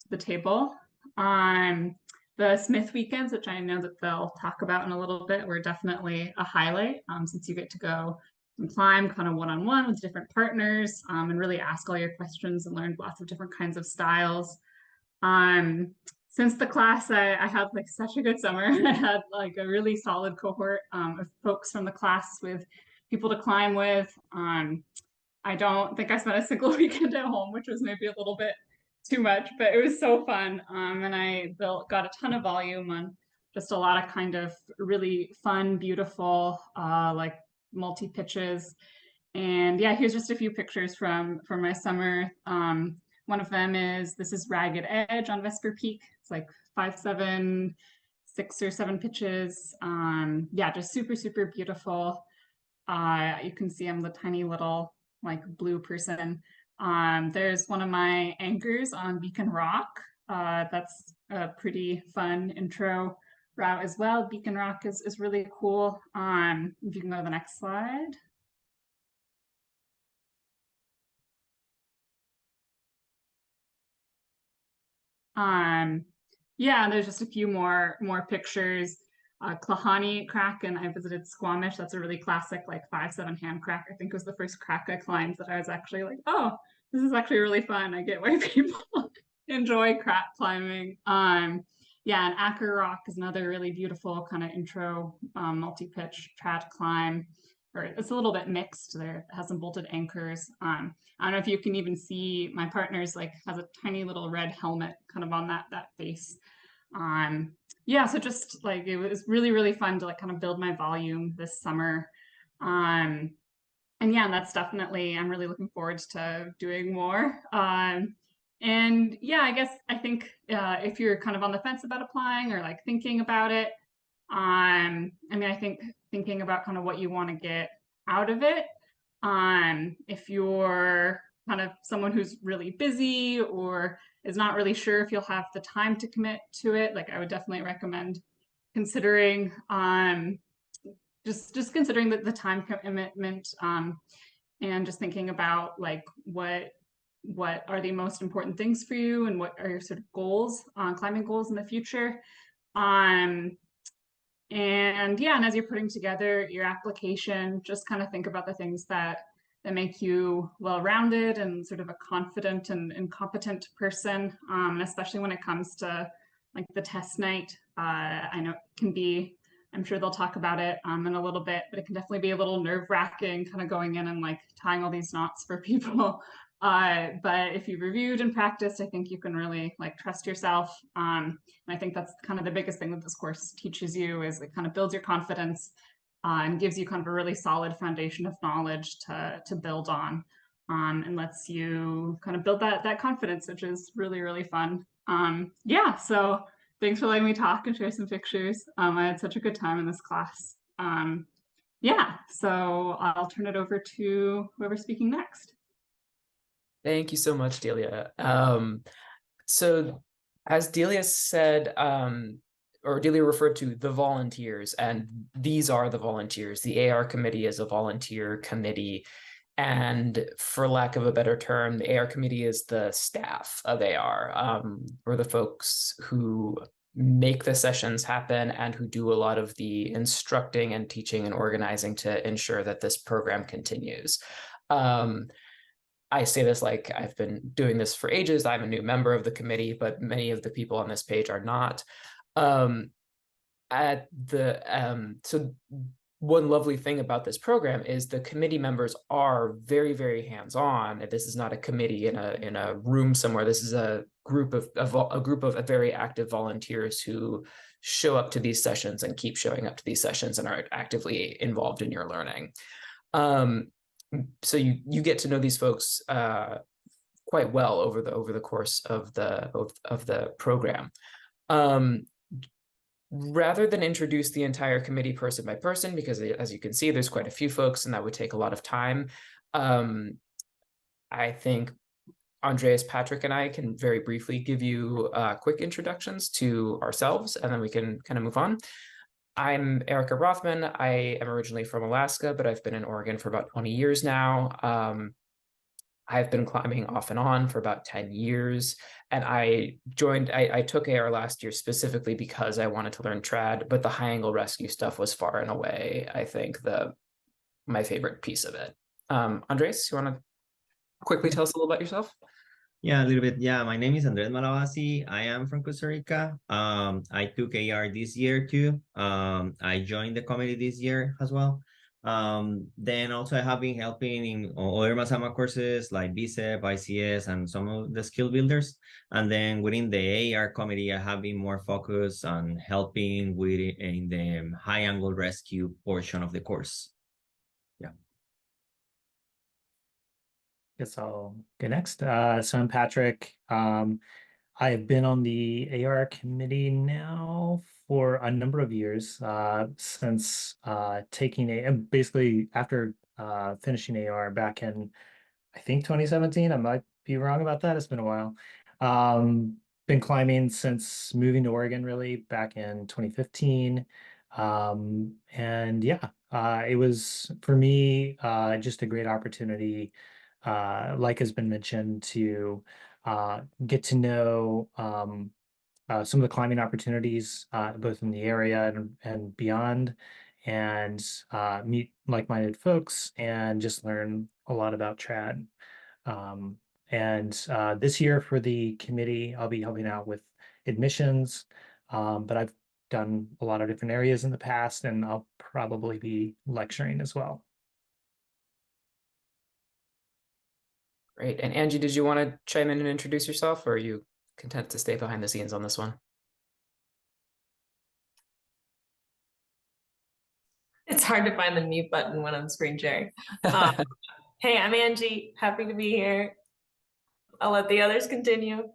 the table. The Smith weekends, which I know that they'll talk about in a little bit, were definitely a highlight since you get to go and climb kind of one-on-one with different partners and really ask all your questions and learn lots of different kinds of styles. Since the class, I had like such a good summer. I had like a really solid cohort of folks from the class with people to climb with. I don't think I spent a single weekend at home, which was maybe a little bit too much, but it was so fun. And I got a ton of volume on just a lot of kind of really fun, beautiful, like multi-pitches. And yeah, here's just a few pictures from my summer. One of them this is Ragged Edge on Vesper Peak. It's like 5, 7, 6 or 7 pitches. Yeah, just super, super beautiful. You can see I'm the tiny little like blue person. There's one of my anchors on Beacon Rock. That's a pretty fun intro route as well. Beacon Rock is really cool. If you can go to the next slide. Yeah, there's just a few more pictures. Klahani crack, and I visited Squamish. That's a really classic, like 5-7 hand crack. I think it was the first crack I climbed that I was actually like, oh, this is actually really fun. I get why people enjoy crack climbing. Yeah, and Acker Rock is another really beautiful kind of intro multi-pitch trad climb. Or it's a little bit mixed. There has some bolted anchors. I don't know if you can even see my partner's like has a tiny little red helmet kind of on that face. Yeah, so just like it was really, really fun to like kind of build my volume this summer. And yeah, that's definitely, I'm really looking forward to doing more. And yeah, I think if you're kind of on the fence about applying or like thinking about it, I mean, I think thinking about kind of what you want to get out of it. If you're kind of someone who's really busy or is not really sure if you'll have the time to commit to it, like I would definitely recommend considering just considering the time commitment and just thinking about like what are the most important things for you and what are your sort of goals, climbing goals in the future. And yeah, and as you're putting together your application, just kind of think about the things that make you well-rounded and sort of a confident and competent person, especially when it comes to like the test night. I know it can be, I'm sure they'll talk about it in a little bit, but it can definitely be a little nerve-wracking kind of going in and like tying all these knots for people. But if you've reviewed and practiced, I think you can really like trust yourself. And I think that's kind of the biggest thing that this course teaches you is it kind of builds your confidence and gives you kind of a really solid foundation of knowledge to build on and lets you kind of build that confidence, which is really, really fun. Yeah, so thanks for letting me talk and share some pictures. I had such a good time in this class. Yeah, so I'll turn it over to whoever's speaking next. Thank you so much, Delia. So as Delia said, or Delia referred to the volunteers, and these are the volunteers. The AR committee is a volunteer committee. And for lack of a better term, the AR committee is the staff of AR, or the folks who make the sessions happen and who do a lot of the instructing and teaching and organizing to ensure that this program continues. I say this like I've been doing this for ages. I'm a new member of the committee, but many of the people on this page are not. So one lovely thing about this program is the committee members are very, very hands-on. This is not a committee in a room somewhere. This is a group of very active volunteers who show up to these sessions and keep showing up to these sessions and are actively involved in your learning. So you get to know these folks quite well over the course of the program. Rather than introduce the entire committee person by person, because as you can see, there's quite a few folks and that would take a lot of time. I think Andreas, Patrick, and I can very briefly give you quick introductions to ourselves, and then we can kind of move on. I'm Erica Rothman. I am originally from Alaska, but I've been in Oregon for about 20 years now. I've been climbing off and on for about 10 years. And I took AR last year specifically because I wanted to learn trad, but the high angle rescue stuff was far and away, I think, my favorite piece of it. Andres, you want to quickly tell us a little about yourself? Yeah, a little bit. Yeah, my name is Andres Malavasi. I am from Costa Rica. I took AR this year too. I joined the committee this year as well. Then also I have been helping in other Mazama courses like BCEP, ICS, and some of the skill builders. And then within the AR committee, I have been more focused on helping with in the high angle rescue portion of the course. Yeah. Guess I'll go next. So I'm Patrick. I have been on the AR committee now for a number of years, since taking basically after finishing AR back in, I think 2017. I might be wrong about that. It's been a while. Been climbing since moving to Oregon, really back in 2015. And yeah, it was for me just a great opportunity, like has been mentioned, to get to know some of the climbing opportunities both in the area and beyond, and meet like-minded folks and just learn a lot about trad. Um, and this year for the committee, I'll be helping out with admissions, but I've done a lot of different areas in the past, and I'll probably be lecturing as well. Great. And Angie, did you want to chime in and introduce yourself, or are you content to stay behind the scenes on this one? It's hard to find the mute button when I'm screen sharing. Hey, I'm Angie. Happy to be here. I'll let the others continue.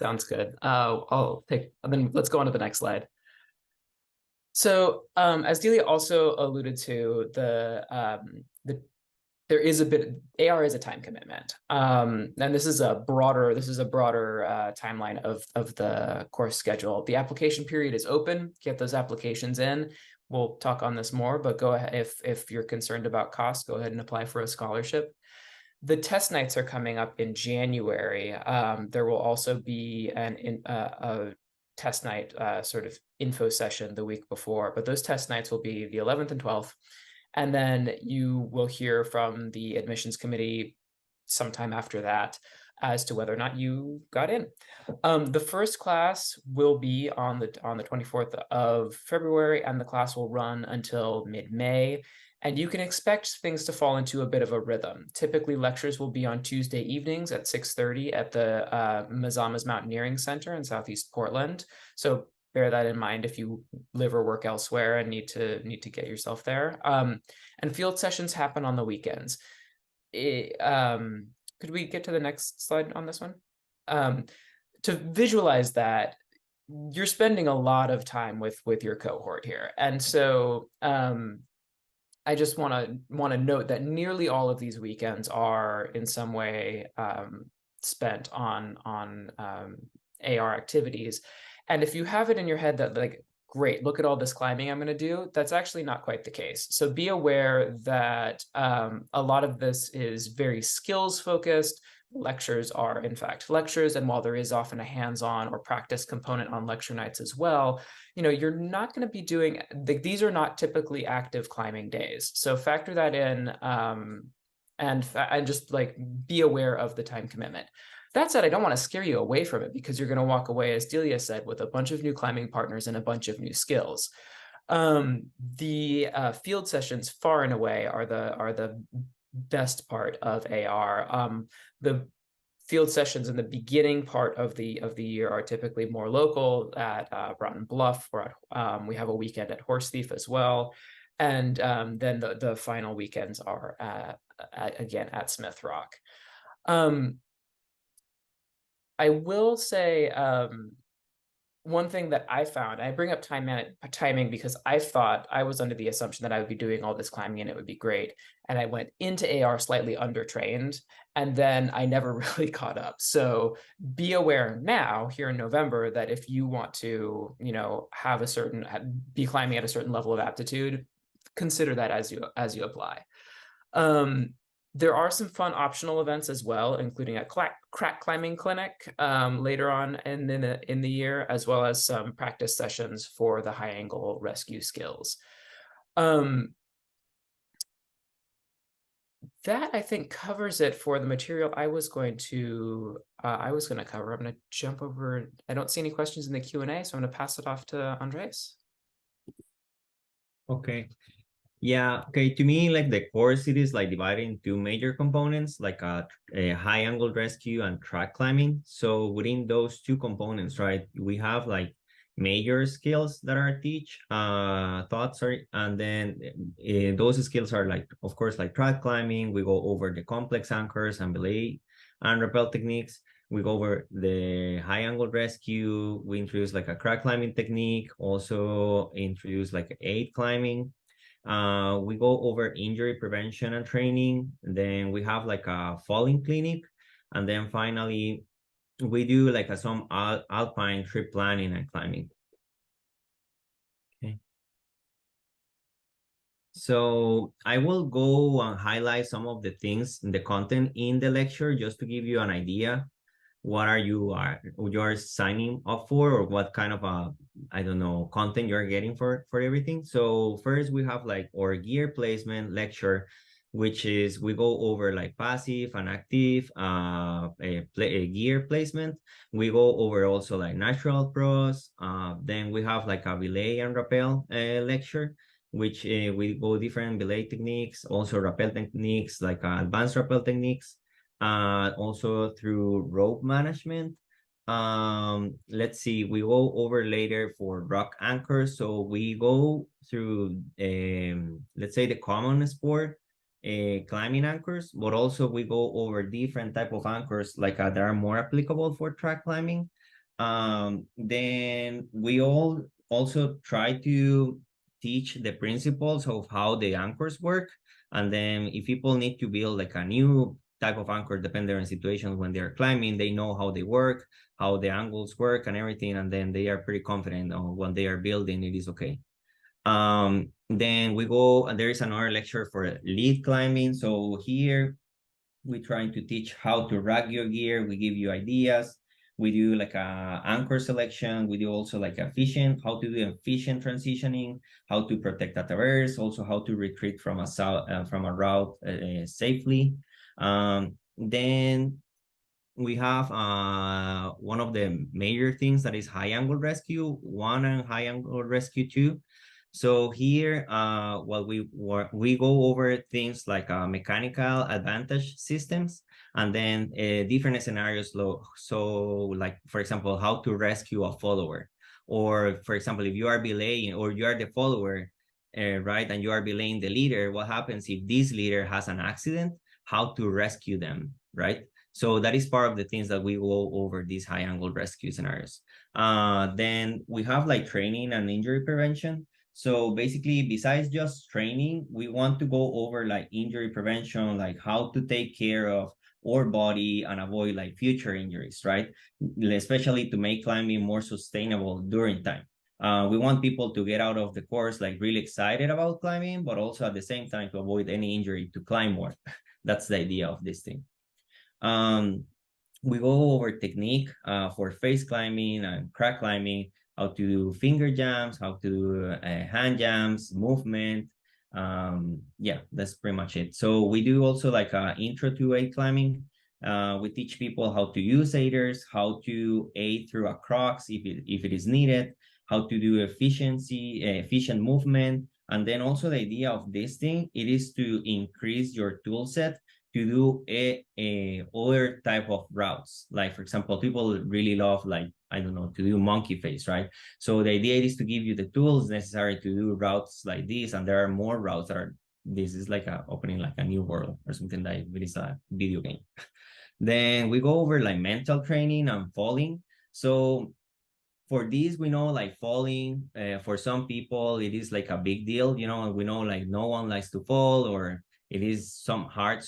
Sounds good. Then let's go on to the next slide. So as Delia also alluded to, there is a bit, AR is a time commitment. And this is a broader timeline of the course schedule. The application period is open. Get those applications in. We'll talk on this more, but go ahead, if you're concerned about cost, go ahead and apply for a scholarship. The test nights are coming up in January. There will also be a test night sort of info session the week before, but those test nights will be the 11th and 12th. And then you will hear from the admissions committee sometime after that as to whether or not you got in. The first class will be on the 24th of February, and the class will run until mid-May. And you can expect things to fall into a bit of a rhythm. Typically, lectures will be on Tuesday evenings at 6:30 at the Mazama's Mountaineering Center in Southeast Portland. So bear that in mind if you live or work elsewhere and need to get yourself there. And field sessions happen on the weekends. Could we get to the next slide on this one? To visualize that, you're spending a lot of time with your cohort here. And so I just want to note that nearly all of these weekends are in some way spent on AR activities. And if you have it in your head that, like, great, look at all this climbing I'm going to do, that's actually not quite the case. So be aware that a lot of this is very skills focused. Lectures are in fact lectures, and while there is often a hands-on or practice component on lecture nights as well, you're not going to be doing, these are not typically active climbing days. So factor that in, and just like be aware of the time commitment. That said, I don't want to scare you away from it, because you're going to walk away, as Delia said, with a bunch of new climbing partners and a bunch of new skills. The field sessions far and away are the best part of AR. The field sessions in the beginning part of the year are typically more local at Broughton Bluff, or we have a weekend at Horse Thief as well. And then the final weekends are again at Smith Rock. I will say one thing that I found, I bring up timing because I thought, I was under the assumption that I would be doing all this climbing and it would be great. And I went into AR slightly undertrained, and then I never really caught up. So be aware now, here in November, that if you want to, have be climbing at a certain level of aptitude, consider that as you apply. There are some fun optional events as well, including a crack climbing clinic later on in the year, as well as some practice sessions for the high angle rescue skills. That I think covers it for the material I was going to cover. I'm going to jump over. I don't see any questions in the Q&A, so I'm going to pass it off to Andres. Okay. Yeah, okay. To me, like the course, it is like divided in two major components, like a high angle rescue and track climbing. So within those two components, right, we have like major skills that are taught, sorry, and then those skills are like, of course, like track climbing. We go over the complex anchors and belay and rappel techniques. We go over the high angle rescue. We introduce like a crack climbing technique, also introduce like aid climbing. We go over injury prevention and training. Then we have like a falling clinic. And then finally, we do like some alpine trip planning and climbing. Okay. So I will go and highlight some of the things in the content in the lecture just to give you an idea what you're signing up for, or what kind of I don't know, content you're getting for everything. So first we have like our gear placement lecture, which is we go over like passive and active gear placement. We go over also like natural pros. Then we have like a belay and rappel lecture, which we go different belay techniques, also rappel techniques, like advanced rappel techniques. Also through rope management. Let's see, we go over later for rock anchors. So we go through, let's say, the common sport climbing anchors, but also we go over different type of anchors like that are more applicable for track climbing. Then we also try to teach the principles of how the anchors work. And then if people need to build like a new type of anchor, depending on situations when they're climbing, they know how they work, how the angles work and everything, and then they are pretty confident on what they are building, it is okay. Then we go, and there is another lecture for lead climbing. So here we're trying to teach how to rack your gear. We give you ideas. We do like a anchor selection. We do also like how to do efficient transitioning, how to protect a traverse, also how to retreat from a route safely. Then we have one of the major things that is high angle rescue 1 and high angle rescue 2. So here, we go over things like mechanical advantage systems, and then different scenarios. So like, for example, how to rescue a follower, or for example, if you are belaying or you are the follower, right, and you are belaying the leader, what happens if this leader has an accident? How to rescue them, right? So that is part of the things that we go over these high angle rescue scenarios. Then we have like training and injury prevention. So basically, besides just training, we want to go over like injury prevention, like how to take care of our body and avoid like future injuries, right? Especially to make climbing more sustainable during time. We want people to get out of the course like really excited about climbing, but also at the same time to avoid any injury to climb more. That's the idea of this thing. We go over technique for face climbing and crack climbing, how to do finger jams, how to do hand jams, movement. Yeah, that's pretty much it. So we do also like intro to aid climbing. We teach people how to use aiders, how to aid through a crocs if it is needed, how to do efficient movement. And then also the idea of this thing, it is to increase your tool set to do a other type of routes. Like, for example, people really love, like, I don't know, to do monkey face, right? So the idea is to give you the tools necessary to do routes like this. And there are more routes that are, this is like opening like a new world or something like it is a video game. Then we go over like mental training and falling. So for this, we know like falling, for some people, it is like a big deal, you know, we know like no one likes to fall, or it is hard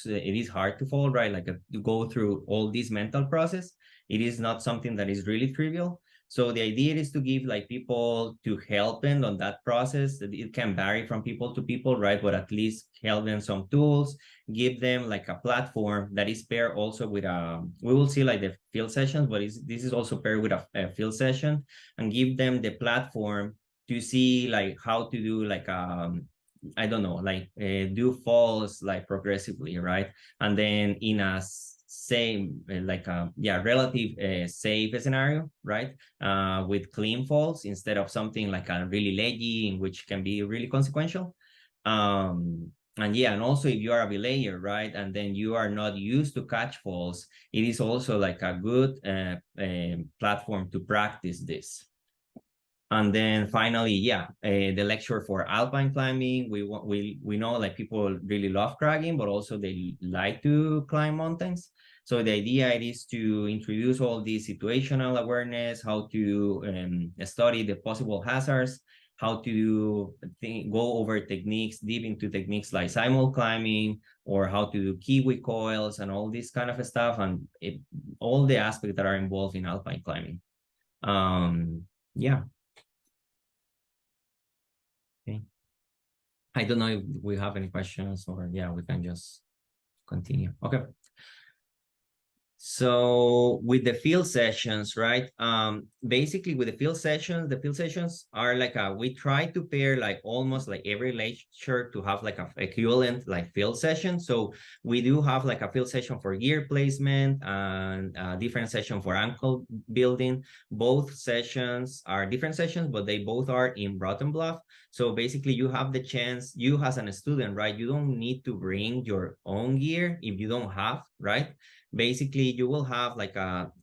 to fall, right? Like to go through all this mental process. It is not something that is really trivial. So the idea is to give like people to help them on that process. It can vary from people to people, right? But at least help them some tools, give them like a platform that is paired also with we will see like the field sessions, but this is also paired with a field session, and give them the platform to see like how to do like I don't know, like do falls like progressively, right? And then in a same like relative safe scenario, right? With clean falls instead of something like a really leggy, in which can be really consequential. And yeah, and also if you are a belayer, right, and then you are not used to catch falls, it is also like a good platform to practice this. And then finally, yeah, the lecture for alpine climbing. We know like people really love cragging, but also they like to climb mountains. So the idea is to introduce all this situational awareness, how to study the possible hazards, how to go over techniques, deep into techniques like simul climbing, or how to do kiwi coils and all this kind of stuff, and all the aspects that are involved in alpine climbing. Yeah. Okay. I don't know if we have any questions, or yeah, we can just continue. Okay. So with the field sessions, right? Basically with the field sessions are like we try to pair like almost like every lecture to have like a equivalent like field session. So we do have like a field session for gear placement and a different session for ankle building. Both sessions are different sessions, but they both are in Broughton Bluff. So basically you have the chance, you as a student, right? You don't need to bring your own gear if you don't have, right? Basically you will have like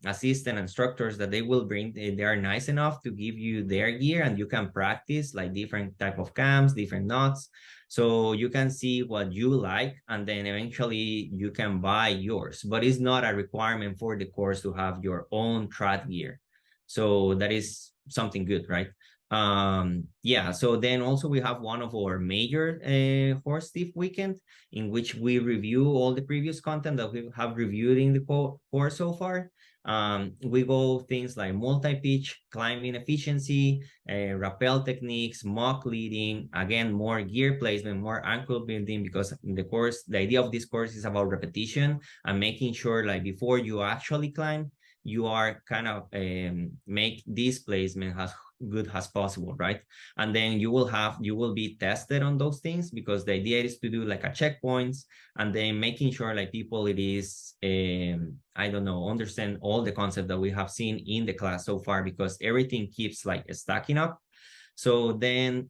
assistant instructors that they will bring. They are nice enough to give you their gear, and you can practice like different type of cams, different knots, so you can see what you like, and then eventually you can buy yours. But it's not a requirement for the course to have your own trad gear, so that is something good, right? Yeah, so then also we have one of our major horse thief weekend, in which we review all the previous content that we have reviewed in the course so far. We go things like multi-pitch, climbing efficiency, rappel techniques, mock leading, again, more gear placement, more ankle building, because the course, the idea of this course is about repetition and making sure like before you actually climb, you are kind of make this placement as good as possible, right? And then you will be tested on those things, because the idea is to do like a checkpoints, and then making sure like people it is I don't know, understand all the concepts that we have seen in the class so far, because everything keeps like stacking up. So then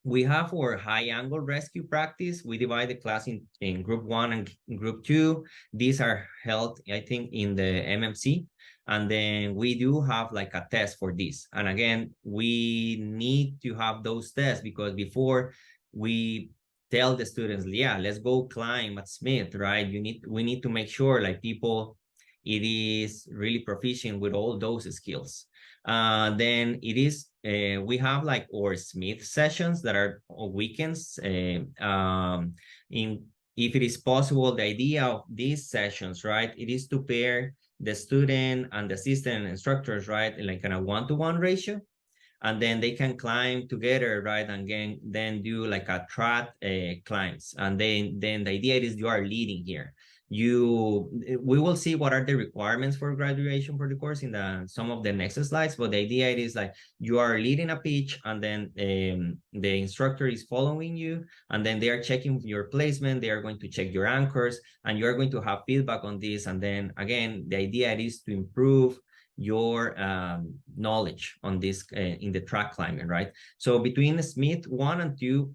we have our high angle rescue practice. We divide the class in group 1 and group 2. These are held, I think, in the MMC. And then we do have like a test for this. And again, we need to have those tests, because before we tell the students, yeah, let's go climb at Smith, right? We need to make sure like people, it is really proficient with all those skills. Then it is, we have like our Smith sessions that are weekends. If it is possible, the idea of these sessions, right, it is to pair the student and the assistant instructors, right, in like in a one-to-one ratio, and then they can climb together, right, and then do like a trad climbs, and then the idea is you are leading here. We will see what are the requirements for graduation for the course in some of the next slides, but the idea is like you are leading a pitch, and then the instructor is following you, and then they are checking your placement, they are going to check your anchors, and you are going to have feedback on this. And then again, the idea is to improve your knowledge on this in the track climbing, right? So between Smith 1 and 2,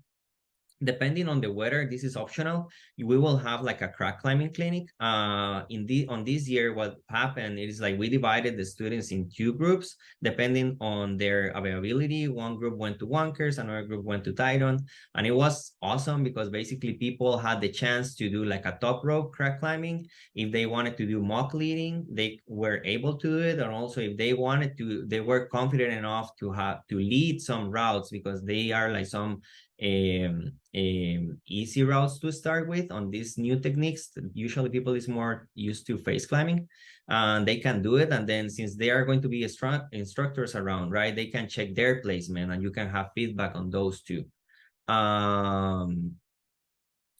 depending on the weather, this is optional. We will have like a crack climbing clinic. On this year, what happened is like we divided the students in 2 groups depending on their availability. One group went to Wonkers, another group went to Tidon, and it was awesome because basically people had the chance to do like a top rope crack climbing. If they wanted to do mock leading, they were able to do it, and also if they wanted to, they were confident enough to lead some routes, because they are like some easy routes to start with on these new techniques. Usually people is more used to face climbing, and they can do it. And then since they are going to be instructors around, right, they can check their placement and you can have feedback on those too.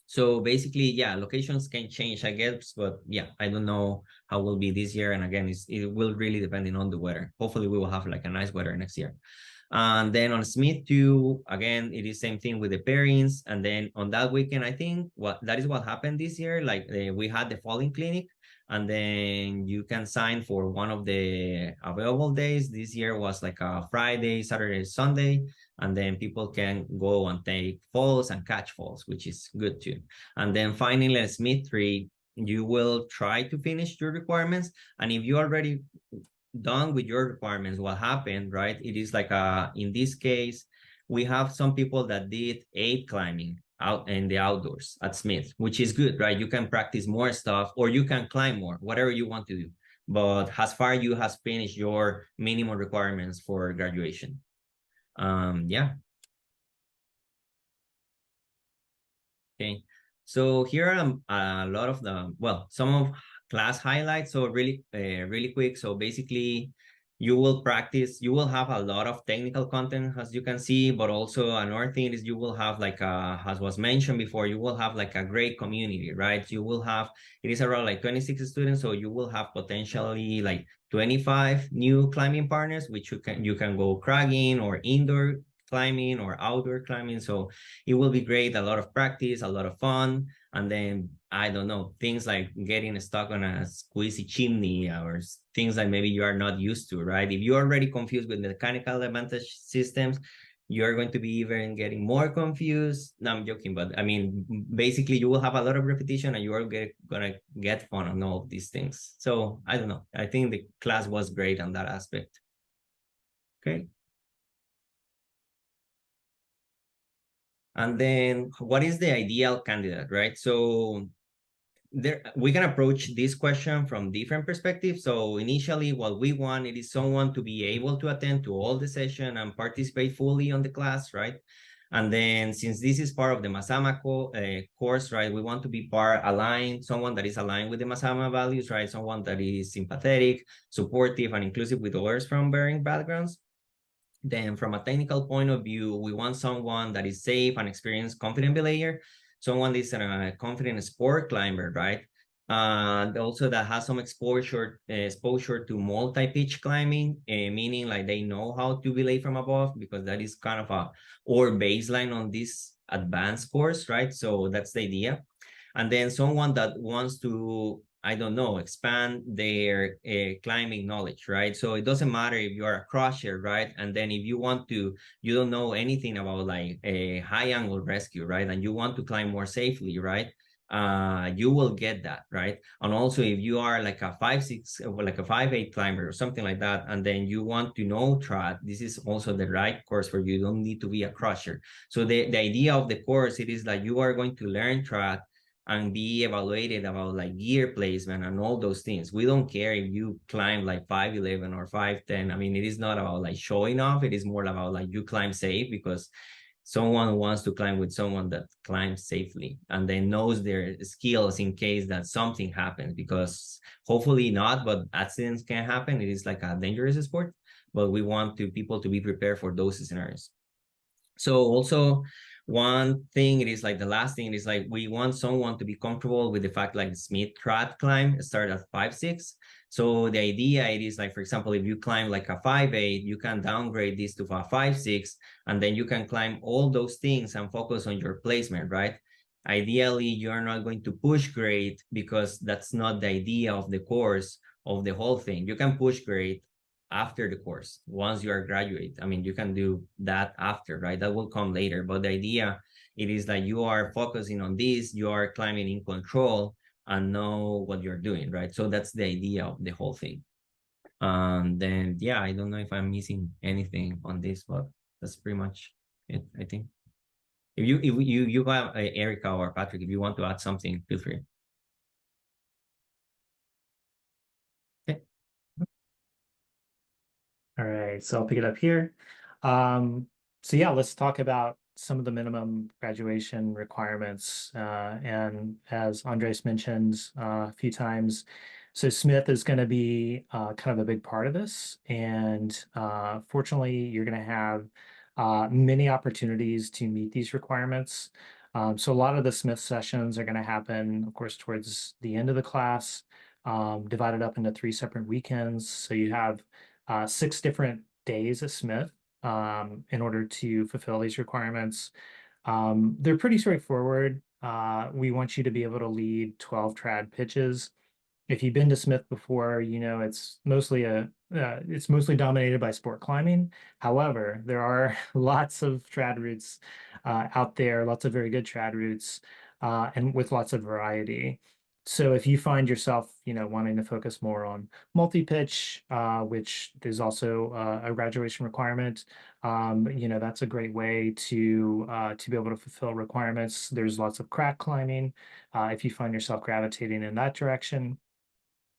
So basically, yeah, locations can change, I guess, but yeah, I don't know how it will be this year. And again, it will really depending on the weather. Hopefully we will have like a nice weather next year. And then on Smith 2, again, it is same thing with the pairings. And then on that weekend, I think that is what happened this year. Like we had the falling clinic, and then you can sign for one of the available days. This year was like a Friday, Saturday, Sunday, and then people can go and take falls and catch falls, which is good too. And then finally at Smith 3, you will try to finish your requirements. And if you already done with your requirements, what happened, right? It is like in this case, we have some people that did 8 climbing out in the outdoors at Smith, which is good, right? You can practice more stuff or you can climb more, whatever you want to do. But as far you has finished your minimum requirements for graduation. Yeah. Okay. So here are a lot of the, well, some of class highlights. So really quick. So basically you will practice, you will have a lot of technical content as you can see, but also another thing is you will have like as was mentioned before, you will have like a great community, right? You will have, it is around like 26 students. So you will have potentially like 25 new climbing partners, which you can go cragging or indoor climbing or outdoor climbing. So it will be great, a lot of practice, a lot of fun. And then I don't know, things like getting stuck on a squeezy chimney or things that maybe you are not used to, right? If you're already confused with mechanical advantage systems, you're going to be even getting more confused. No, I'm joking, but I mean, basically you will have a lot of repetition and you are gonna get fun on all of these things. So I don't know, I think the class was great on that aspect. Okay. And then what is the ideal candidate, right? So there, we can approach this question from different perspectives. So initially what we want, it is someone to be able to attend to all the session and participate fully on the class, right? And then since this is part of the Mazama course, right, we want to be part aligned, someone that is aligned with the Mazama values, right? Someone that is sympathetic, supportive, and inclusive with others from varying backgrounds. Then from a technical point of view, we want someone that is safe and experienced, confident belayer, someone that is a confident sport climber, right? And also that has some exposure to multi-pitch climbing, meaning like they know how to belay from above, because that is kind of or baseline on this advanced course, right? So that's the idea. And then someone that wants to, I don't know, expand their climbing knowledge, right? So it doesn't matter if you are a crusher, right? And then if you want to, you don't know anything about like a high angle rescue, right? And you want to climb more safely, right? You will get that, right? And also if you are like a 5'6", like a 5'8" climber or something like that, and then you want to know trad, this is also the right course for you. You don't need to be a crusher. So the idea of the course, it is that you are going to learn trad and be evaluated about like gear placement and all those things. We don't care if you climb like 5'11" or 5'10". I mean, it is not about like showing off. It is more about like you climb safe, because someone wants to climb with someone that climbs safely and then knows their skills in case that something happens, because hopefully not, but accidents can happen. It is like a dangerous sport, but we want people to be prepared for those scenarios. So also one thing, it is like the last thing, it is like we want someone to be comfortable with the fact like Smith trad climb start at 5'6". So the idea, it is like, for example, if you climb like a 5'8", you can downgrade this to a 5'6", and then you can climb all those things and focus on your placement, right? Ideally, you're not going to push grade, because that's not the idea of the course, of the whole thing. You can push grade after the course, once you are graduate. I mean, you can do that after, right? That will come later. But the idea, it is that you are focusing on this, you are climbing in control and know what you're doing, right? So that's the idea of the whole thing. Then, yeah, I don't know if I'm missing anything on this, but that's pretty much it, I think. If you got Erica or Patrick, if you want to add something, feel free. All right, so I'll pick it up here. So yeah, let's talk about some of the minimum graduation requirements. And as Andres mentioned a few times, so Smith is going to be kind of a big part of this. And fortunately, you're going to have many opportunities to meet these requirements. So a lot of the Smith sessions are going to happen, of course, towards the end of the class, divided up into 3 separate weekends. So you have 6 different days at Smith in order to fulfill these requirements. They're pretty straightforward. We want you to be able to lead 12 trad pitches. If you've been to Smith before, you know it's mostly dominated by sport climbing. However, there are lots of trad routes out there, lots of very good trad routes, and with lots of variety. So if you find yourself, wanting to focus more on multi-pitch, which is also a graduation requirement, that's a great way to be able to fulfill requirements. There's lots of crack climbing if you find yourself gravitating in that direction.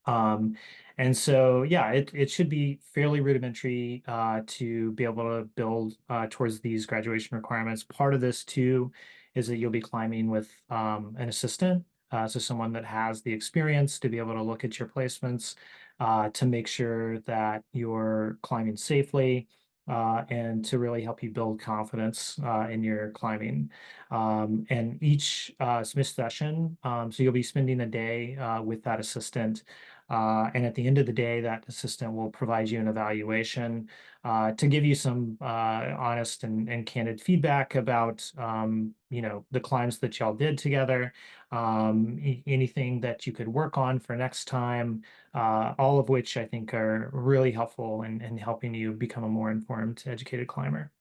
And so, yeah, it should be fairly rudimentary to be able to build towards these graduation requirements. Part of this too is that you'll be climbing with an assistant, so someone that has the experience to be able to look at your placements to make sure that you're climbing safely. And to really help you build confidence in your climbing. And each Smith session, so you'll be spending a day with that assistant. And at the end of the day, that assistant will provide you an evaluation to give you some honest and candid feedback about, the climbs that y'all did together, anything that you could work on for next time, all of which I think are really helpful in helping you become a more informed, educated climber.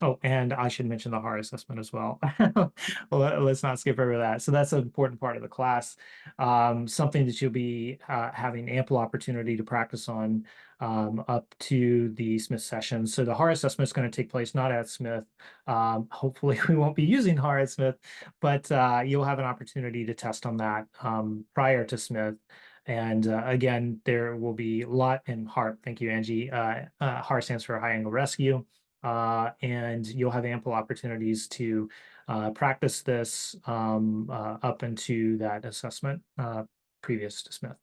Oh, and I should mention the HAR assessment as well. Well, let's not skip over that. So that's an important part of the class, something that you'll be having ample opportunity to practice on up to the Smith session. So the HAR assessment is going to take place not at Smith. Hopefully we won't be using HAR at Smith, but you'll have an opportunity to test on that prior to Smith. And again, there will be LOT and HARP. Thank you, Angie. HAR stands for High Angle Rescue. And you'll have ample opportunities to practice this up into that assessment previous to Smith.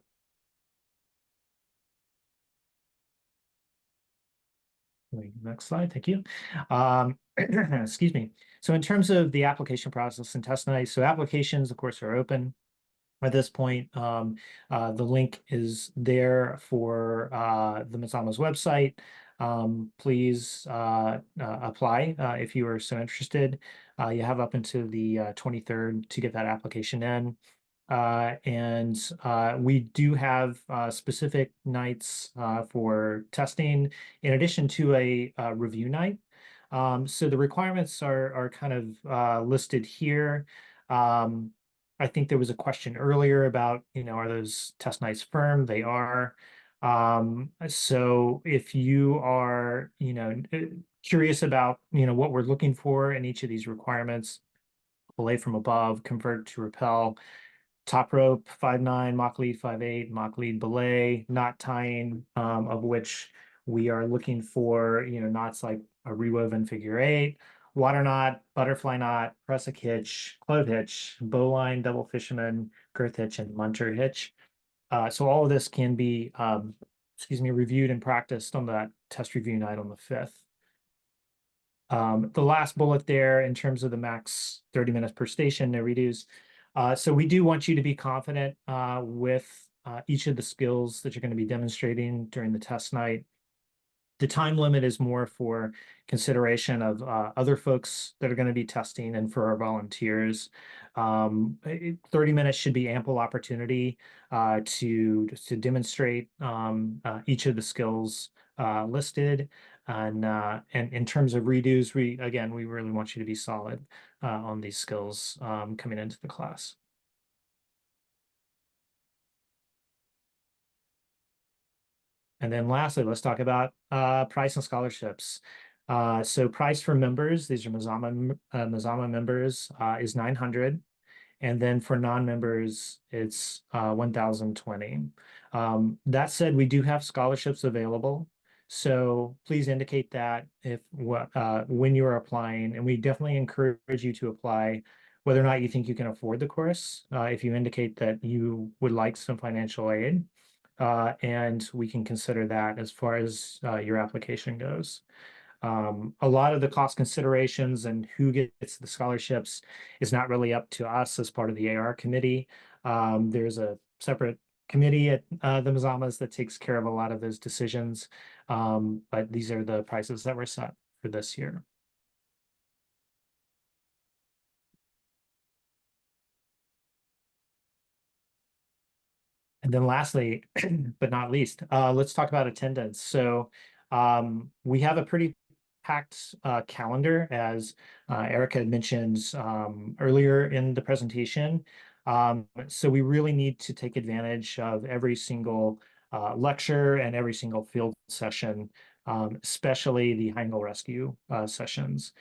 Next slide, thank you. Excuse me. So in terms of the application process and test night, so applications, of course, are open. At this point, the link is there for the Mazama's website. Please apply if you are so interested. You have up until the 23rd to get that application in. And we do have specific nights for testing in addition to a review night. So the requirements are kind of listed here. I think there was a question earlier about, are those test nights firm? They are. So if you are, curious about, what we're looking for in each of these requirements, belay from above, convert to rappel, top rope 5.9, mock lead 5.8, mock lead belay, knot tying, of which we are looking for, knots like a rewoven figure 8, water knot, butterfly knot, prusik hitch, clove hitch, bowline, double fisherman, girth hitch, and munter hitch. So all of this can be, reviewed and practiced on that test review night on the 5th. The last bullet there in terms of the max 30 minutes per station, no redos. So we do want you to be confident with each of the skills that you're going to be demonstrating during the test night. The time limit is more for consideration of other folks that are going to be testing and for our volunteers. 30 minutes should be ample opportunity to demonstrate each of the skills listed. And in terms of redos, we really want you to be solid on these skills coming into the class. And then lastly, let's talk about price and scholarships. So price for members, these are Mazama members, is $900. And then for non-members, it's $1,020. That said, we do have scholarships available. So please indicate that when you're applying, and we definitely encourage you to apply whether or not you think you can afford the course. If you indicate that you would like some financial aid, and we can consider that as far as your application goes. A lot of the cost considerations and who gets the scholarships is not really up to us as part of the AR committee. There's a separate committee at the Mazamas that takes care of a lot of those decisions. But these are the prices that were set for this year. And then lastly, but not least, let's talk about attendance. So we have a pretty packed calendar, as Erica had mentioned earlier in the presentation. So we really need to take advantage of every single lecture and every single field session, especially the Heinkel Rescue sessions.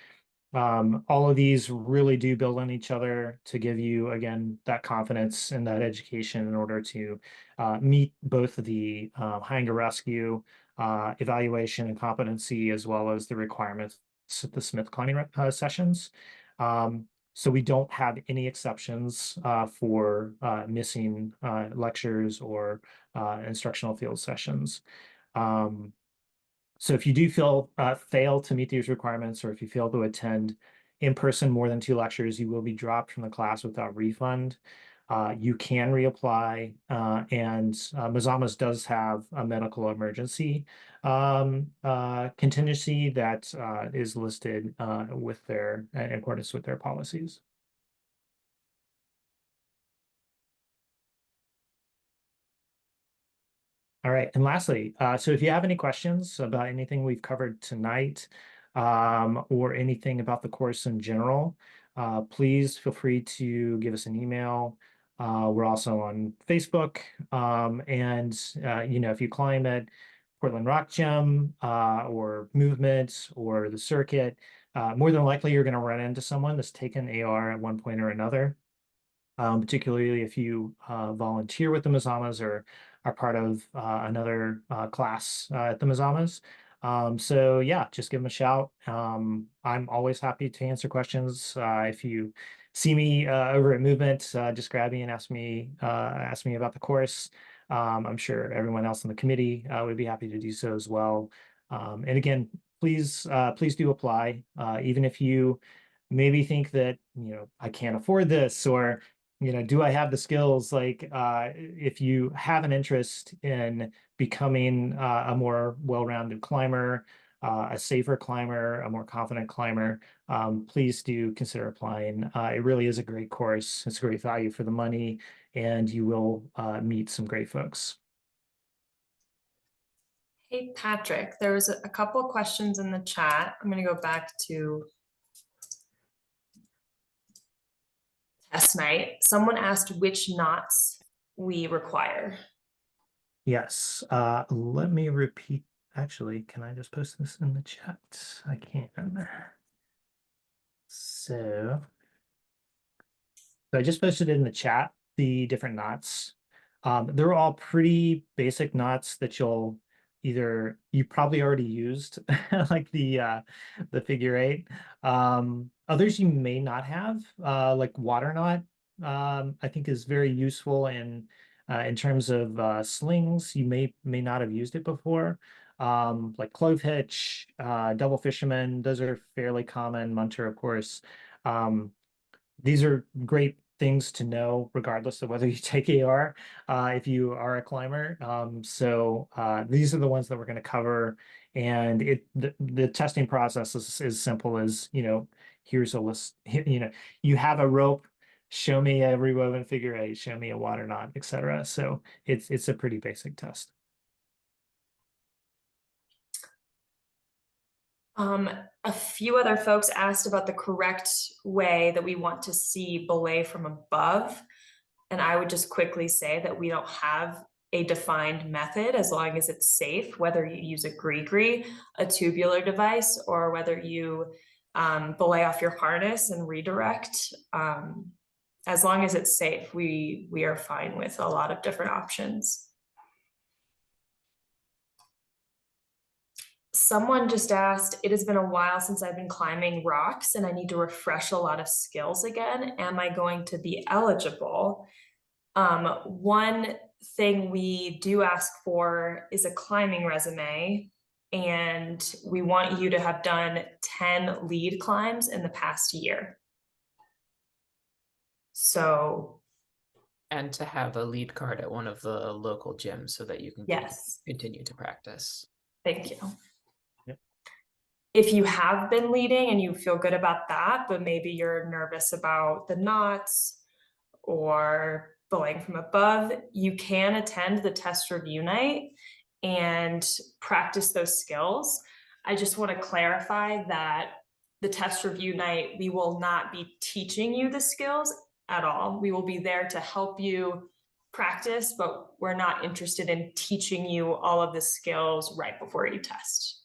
All of these really do build on each other to give you, again, that confidence and that education in order to meet both the Heinkel Rescue evaluation and competency, as well as the requirements of the Smith Climbing sessions. So we don't have any exceptions for missing lectures or instructional field sessions. So if you do fail to meet these requirements, or if you fail to attend in person more than 2 lectures, you will be dropped from the class without refund. You can reapply, and Mazamas does have a medical emergency contingency that is listed in accordance with their policies. All right, and lastly, so if you have any questions about anything we've covered tonight, or anything about the course in general, please feel free to give us an email. We're also on Facebook, and if you climb at Portland Rock Gym, or Movement, or the circuit, more than likely you're going to run into someone that's taken AR at one point or another. Particularly if you volunteer with the Mazamas or are part of another class at the Mazamas. So yeah, just give them a shout. I'm always happy to answer questions. If you see me over at Movement, just grab me and ask me about the course. I'm sure everyone else in the committee would be happy to do so as well. And again, please do apply, even if you maybe think that I can't afford this, or do I have the skills? Like, if you have an interest in becoming a more well-rounded climber, a safer climber, a more confident climber, please do consider applying. It really is a great course. It's a great value for the money, and you will meet some great folks. Hey, Patrick, there was a couple of questions in the chat. I'm going to go back to test night. Someone asked which knots we require. Yes, let me repeat. Actually, can I just post this in the chat? I can. So I just posted it in the chat, the different knots. They're all pretty basic knots that you probably already used, like the figure 8. Others you may not have, like water knot, I think is very useful in terms of slings. You may not have used it before. Like clove hitch, double fisherman, those are fairly common. Munter, of course. These are great things to know, regardless of whether you take AR, if you are a climber. So these are the ones that we're going to cover. And the testing process is as simple as, here's a list, you have a rope, show me a rewoven figure 8, show me a water knot, etc. So it's a pretty basic test. A few other folks asked about the correct way that we want to see belay from above. And I would just quickly say that we don't have a defined method, as long as it's safe, whether you use a gree-gree, a tubular device, or whether you belay off your harness and redirect. As long as it's safe, we are fine with a lot of different options. Someone just asked, it has been a while since I've been climbing rocks and I need to refresh a lot of skills again. Am I going to be eligible? One thing we do ask for is a climbing resume, and we want you to have done 10 lead climbs in the past year. So, And to have a lead card at one of the local gyms so that you can yes, continue to practice. thank you. Yep. If you have been leading and you feel good about that, but maybe you're nervous about the knots or belaying from above, you can attend the test review night and practice those skills. I just want to clarify that the test review night, we will not be teaching you the skills at all. We will be there to help you practice, but we're not interested in teaching you all of the skills right before you test.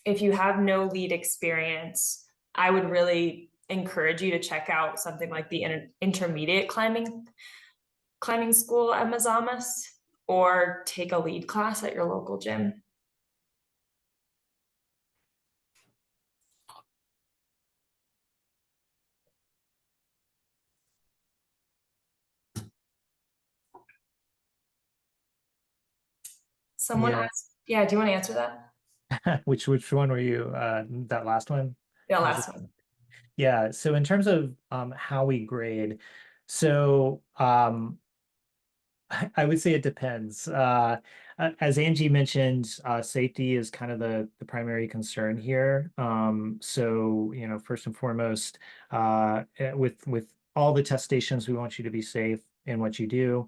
If you have no lead experience, I would really encourage you to check out something like the intermediate climbing school at Mazama, or take a lead class at your local gym. Someone asked, yeah, do you want to answer that? Which one were you? That last one? Yeah, last one. Yeah. So in terms of how we grade, so I would say it depends. As Angie mentioned, safety is kind of the primary concern here. So, you know, first and foremost, with all the test stations, we want you to be safe in what you do.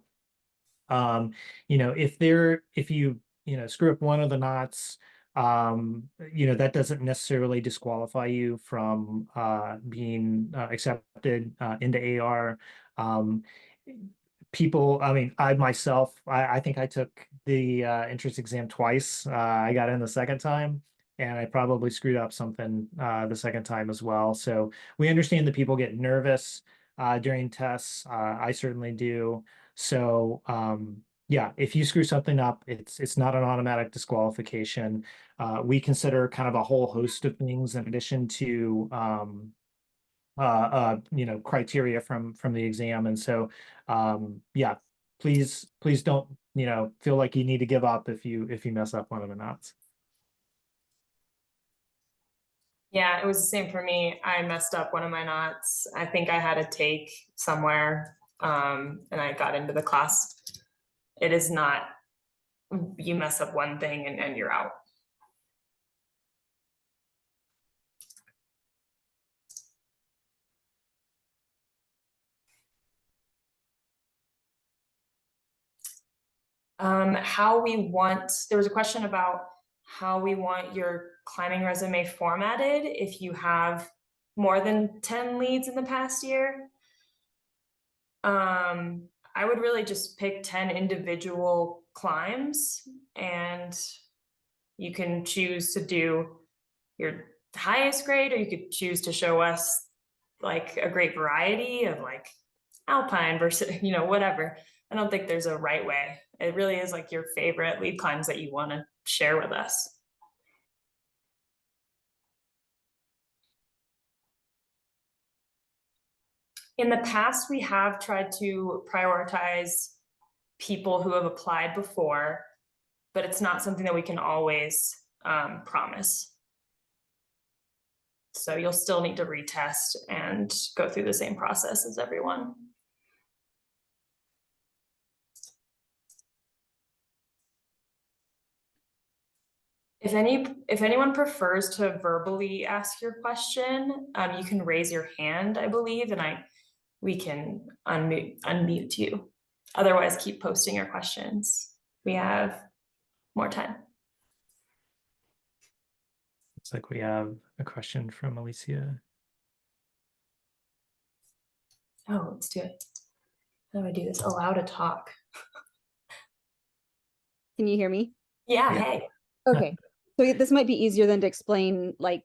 You know, if you, you know, screw up one of the knots, you know, that doesn't necessarily disqualify you from being accepted into AR. People, I mean, I myself, I think I took the entrance exam twice. I got in the second time, and I probably screwed up something the second time as well. So we understand that people get nervous during tests. I certainly do. So yeah, if you screw something up, it's not an automatic disqualification. We consider kind of a whole host of things in addition to you know, criteria from the exam. And so yeah, please don't, you know, feel like you need to give up if you mess up one of the knots. Yeah, it was the same for me. I messed up one of my knots. I think I had a take somewhere, and I got into the class. It is not, you mess up one thing and you're out. There was a question about how we want your climbing resume formatted if you have more than 10 leads in the past year. I would really just pick 10 individual climbs, and you can choose to do your highest grade, or you could choose to show us like a great variety of like alpine versus, you know, whatever. I don't think there's a right way. It really is like your favorite lead climbs that you want to share with us. In the past, we have tried to prioritize people who have applied before, but it's not something that we can always promise. So you'll still need to retest and go through the same process as everyone. If anyone prefers to verbally ask your question, you can raise your hand, I believe, and we can unmute you. Otherwise, keep posting your questions. We have more time. Looks like we have a question from Alicia. Oh, let's do it. How do I do this? Allow to talk. Can you hear me? Yeah, Yeah. hey. Okay. So this might be easier than to explain, like,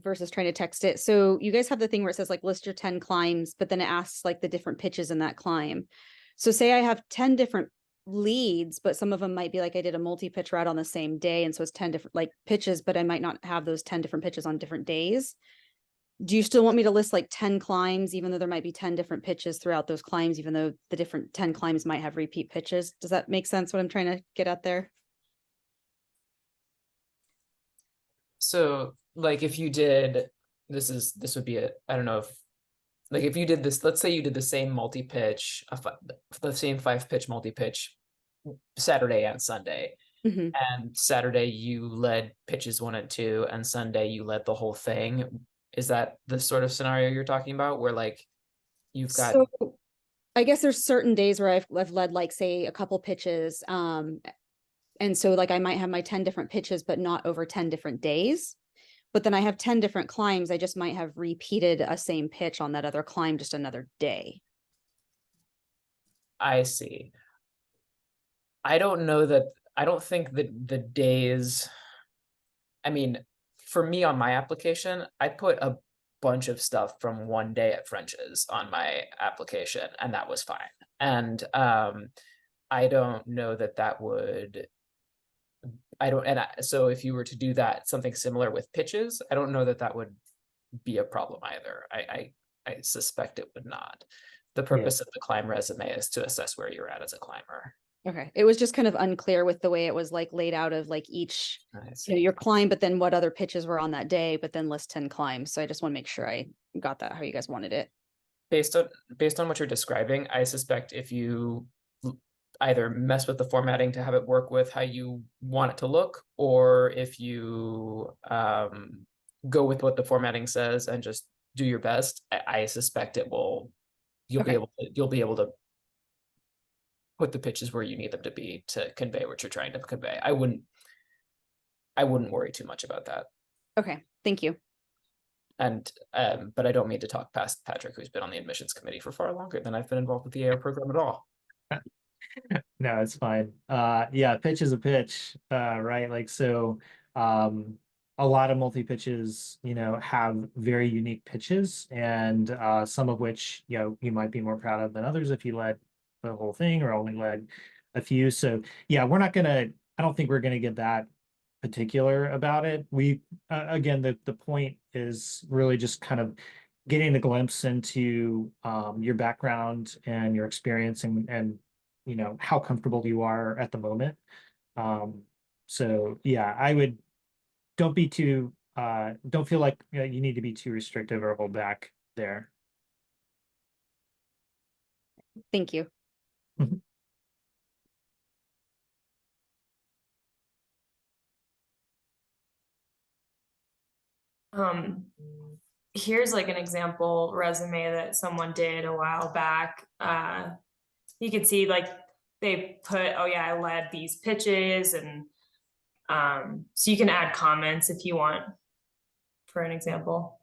versus trying to text it. So you guys have the thing where it says like list your 10 climbs, but then it asks like the different pitches in that climb. So say I have 10 different leads, but some of them might be like I did a multi-pitch route on the same day, and so it's 10 different like pitches, but I might not have those 10 different pitches on different days. Do you still want me to list like 10 climbs, even though there might be 10 different pitches throughout those climbs, even though the different 10 climbs might have repeat pitches? Does that make sense what I'm trying to get at there? So like if you did, this would be I don't know if, like if you did this, let's say you did the same multi-pitch, the same 5-pitch multi-pitch Saturday and Sunday. Mm-hmm. And Saturday you led pitches 1 and 2, and Sunday you led the whole thing. Is that the sort of scenario you're talking about, where like you've got? So I guess there's certain days where I've led like say a couple pitches, and so like I might have my 10 different pitches, but not over 10 different days. But then I have 10 different climbs. I just might have repeated a same pitch on that other climb, just another day. I see. I don't know that, I don't think that the days, I mean, for me on my application, I put a bunch of stuff from one day at French's on my application, and that was fine. And I don't know that that would, so if you were to do that, something similar with pitches, I don't know that that would be a problem either. I suspect it would not. The purpose of the climb resume is to assess where you're at as a climber. Okay. It was just kind of unclear with the way it was like laid out of like each, I your climb, but then what other pitches were on that day, but then list 10 climbs. So I just want to make sure I got that how you guys wanted it. Based on what you're describing, I suspect if you either mess with the formatting to have it work with how you want it to look, or if you go with what the formatting says and just do your best, I suspect it will. You'll be able to put the pitches where you need them to be to convey what you're trying to convey. I wouldn't worry too much about that. Okay, thank you. And but I don't mean to talk past Patrick, who's been on the admissions committee for far longer than I've been involved with the AR program at all. No, it's fine. Yeah, pitch is a pitch, right? Like, so a lot of multi-pitches, have very unique pitches, and some of which, you might be more proud of than others if you led the whole thing or only led a few. So yeah, I don't think we're gonna get that particular about it. We again, the point is really just kind of getting a glimpse into your background and your experience, and how comfortable you are at the moment. So yeah, don't feel like you need to be too restrictive or hold back there. Thank you. Here's like an example resume that someone did a while back. You can see like they put, oh yeah, I led these pitches, and so you can add comments if you want for an example.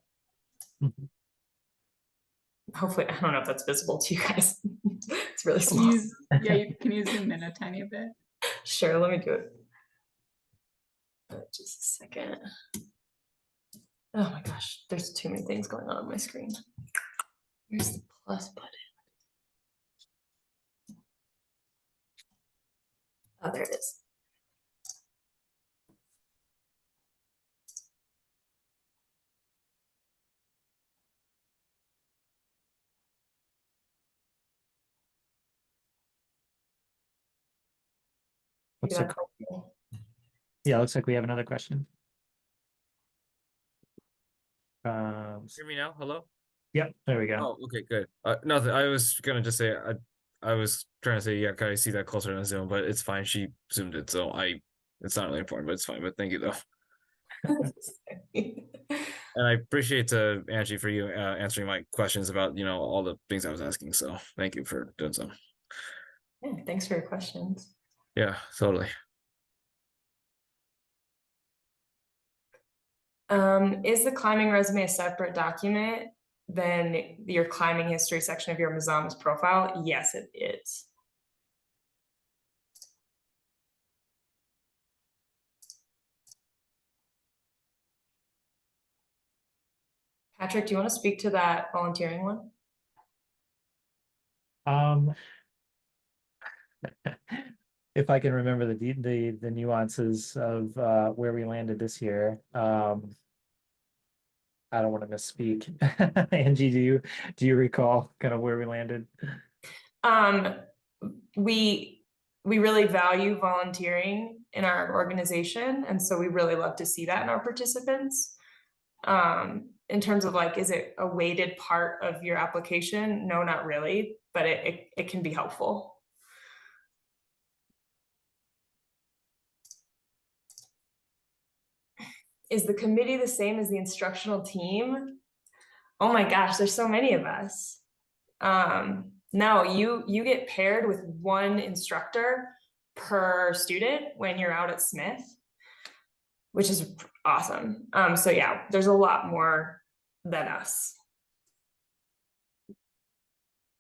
Hopefully, I don't know if that's visible to you guys. It's really small. Can you zoom in a tiny bit? Sure, let me do it. Just a second. Oh my gosh, there's too many things going on my screen. Where's the plus button? Oh, there it is. Looks like, yeah, looks like we have another question. Hear me now? Hello? Yep, there we go. Oh, okay, good. Nothing. I was gonna just say I was trying to say, yeah, can I see that closer on Zoom, but it's fine. She zoomed it, so it's not really important, but it's fine. But thank you though. And I appreciate Angie for you answering my questions about all the things I was asking. So thank you for doing so. Yeah, thanks for your questions. Yeah, totally. Is the climbing resume a separate document than your climbing history section of your Mazama's profile? Yes, it is. Patrick, do you want to speak to that volunteering one? if I can remember the nuances of where we landed this year. I don't want to misspeak. Angie, do you recall kind of where we landed? We really value volunteering in our organization, and so we really love to see that in our participants. In terms of like, is it a weighted part of your application? No, not really, but it can be helpful. Is the committee the same as the instructional team? Oh my gosh, there's so many of us. No, you get paired with one instructor per student when you're out at Smith, which is awesome. So yeah, there's a lot more than us.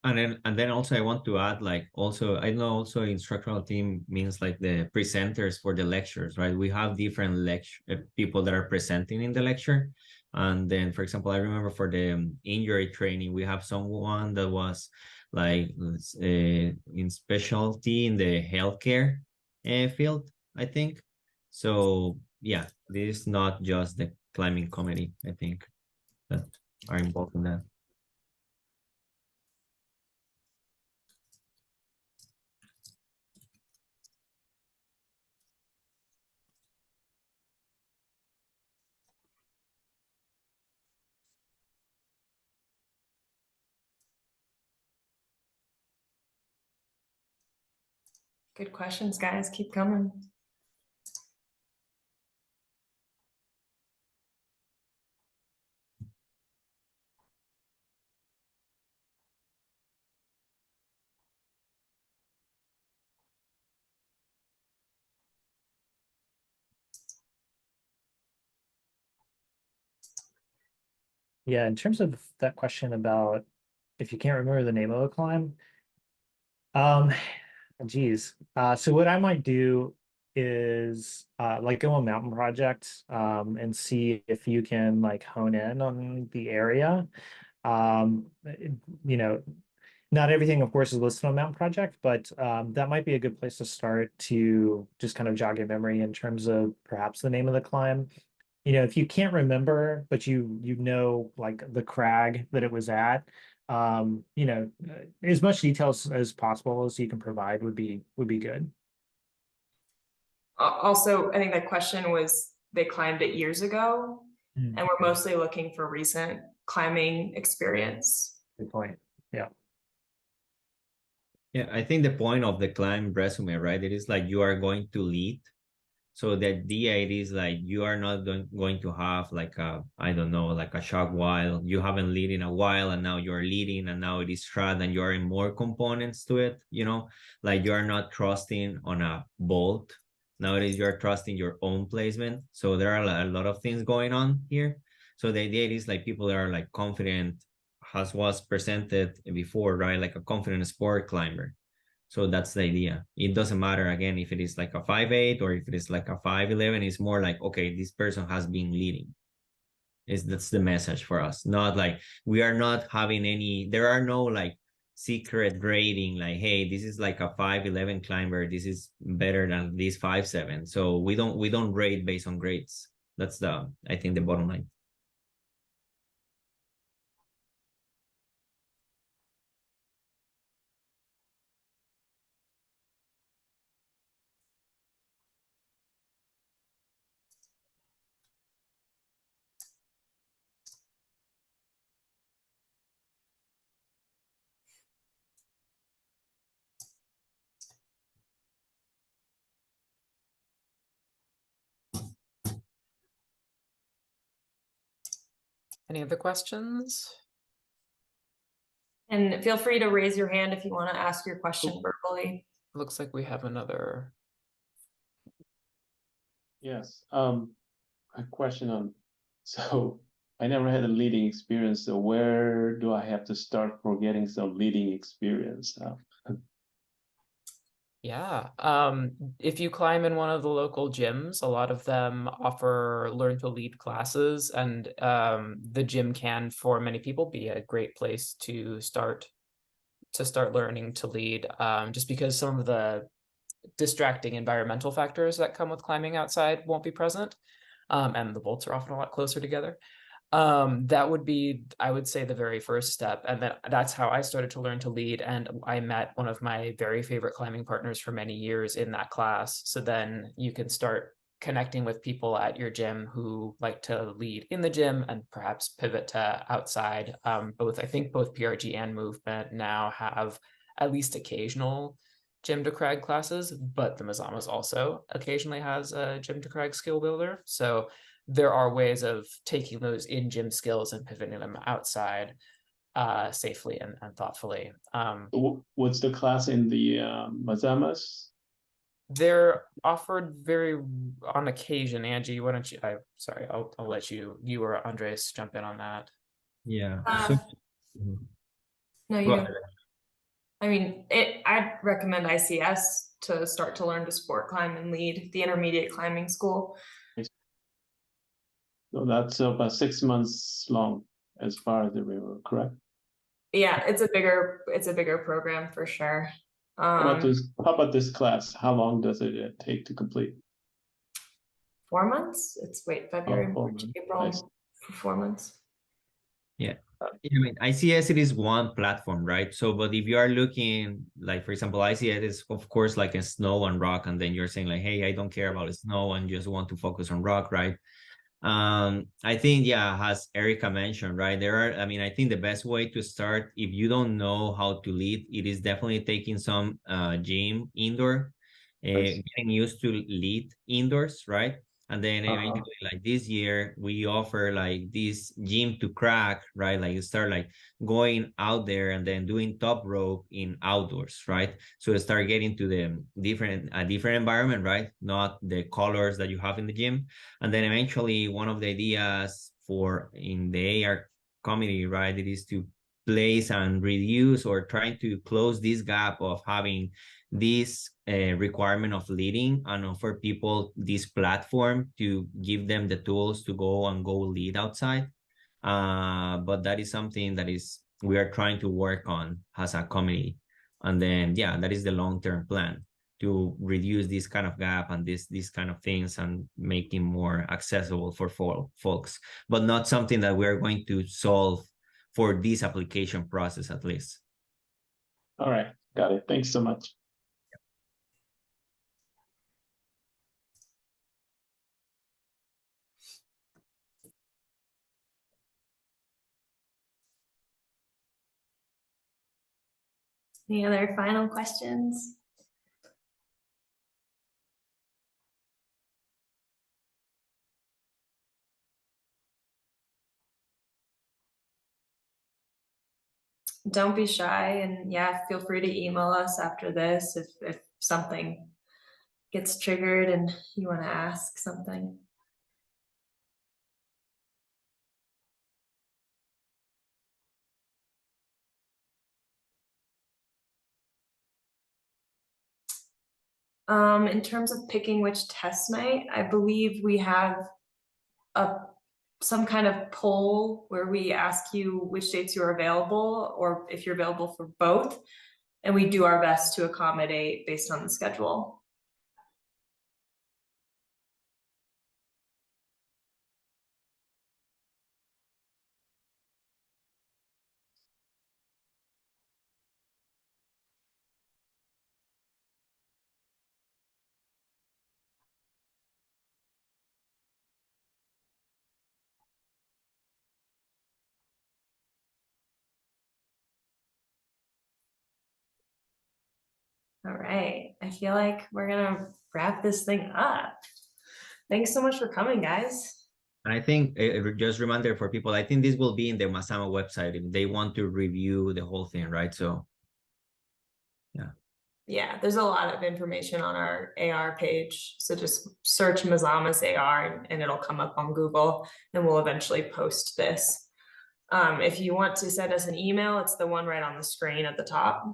And then also I want to add, like, also I know also instructional team means like the presenters for the lectures, right? We have different lecture people that are presenting in the lecture. And then, for example, I remember for the injury training, we have someone that was like in specialty in the healthcare field, I think. So yeah, this is not just the climbing committee, I think, that are involved in that. Good questions, guys. Keep coming. Yeah, in terms of that question about if you can't remember the name of a climb, geez. So what I might do is like go on Mountain Project and see if you can like hone in on the area. You know, not everything, of course, is listed on Mountain Project, but that might be a good place to start to just kind of jog your memory in terms of perhaps the name of the climb. You know, if you can't remember, but you know like the crag that it was at, you know, as much details as possible as you can provide would be good. Also, I think that question was they climbed it years ago, and we're mostly looking for recent climbing experience. Good point. Yeah. Yeah, I think the point of the climb resume, right? It is like you are going to lead. So the idea is like you are not going to have like a, I don't know, like a shock while you haven't lead in a while and now you're leading and now it is strat and you're in more components to it, you know, like you are not trusting on a bolt. Nowadays you're trusting your own placement. So there are a lot of things going on here. So the idea is like people that are like confident, as was presented before, right? Like a confident sport climber. So that's the idea. It doesn't matter again if it is like a 5'8" or if it is like a 5'11". It's more like, okay, this person has been leading. That's the message for us. Not like we are not having any. There are no like secret grading. Like, hey, this is like a 5'11" climber. This is better than this 5'7". So we don't rate based on grades. That's I think the bottom line. Any other questions? And feel free to raise your hand if you want to ask your question verbally. Looks like we have another. Yes. A question on, so I never had a leading experience. So where do I have to start for getting some leading experience? Yeah. If you climb in one of the local gyms, a lot of them offer learn to lead classes, and the gym can, for many people, be a great place to start learning to lead. Just because some of the distracting environmental factors that come with climbing outside won't be present. And the bolts are often a lot closer together. That would be, I would say, the very first step. And then that's how I started to learn to lead. And I met one of my very favorite climbing partners for many years in that class. So then you can start connecting with people at your gym who like to lead in the gym and perhaps pivot to outside. I think both PRG and Movement now have at least occasional gym to crag classes, but the Mazamas also occasionally has a gym to crag skill builder. So there are ways of taking those in-gym skills and pivoting them outside safely and thoughtfully. What's the class in the Mazamas? They're offered very on occasion. Angie, why don't you? I'll let you or Andres jump in on that. Yeah. Mhm. No, you Go go. ahead. I mean, I'd recommend ICS to start to learn to sport climb and lead the intermediate climbing school. So that's about 6 months long as far as the river, correct? Yeah, it's a bigger program for sure. How about this class? How long does it take to complete? 4 months. It's February, 4 March, months. April Nice. for 4 months. Yeah. I mean, ICS, it is one platform, right? So, but if you are looking, like, for example, ICS is, of course, like a snow and rock, and then you're saying, like, hey, I don't care about snow and just want to focus on rock, right? I think, yeah, as Erica mentioned, right, I mean, I think the best way to start, if you don't know how to lead, it is definitely taking some gym indoor, Nice. getting used to lead indoors, right? And then eventually, like this year, we offer like this gym to crack, right? Like you start like going out there and then doing top rope in outdoors, right? So start getting to the different environment, right? Not the colors that you have in the gym. And then eventually, one of the ideas for in the AR community, right, it is to place and reduce or trying to close this gap of having this requirement of leading and offer people this platform to give them the tools to go lead outside. But that is something that is we are trying to work on as a community. And then, yeah, that is the long-term plan to reduce this kind of gap and this kind of things and make it more accessible for folks, but not something that we're going to solve for this application process, at least. All right, got it. Thanks so much. Any other final questions? Don't be shy, and yeah, feel free to email us after this if something gets triggered and you want to ask something. In terms of picking which test night, I believe we have some kind of poll where we ask you which dates you're available or if you're available for both, and we do our best to accommodate based on the schedule. All right, I feel like we're gonna wrap this thing up. Thanks so much for coming, guys. And I think just reminder for people, I think this will be in the Mazama website if they want to review the whole thing, right? So, yeah. Yeah, there's a lot of information on our AR page. So just search Mazama's AR and it'll come up on Google, and we'll eventually post this. If you want to send us an email, it's the one right on the screen at the top.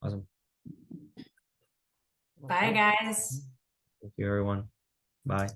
Awesome. Bye, guys. Thank you, everyone. Bye.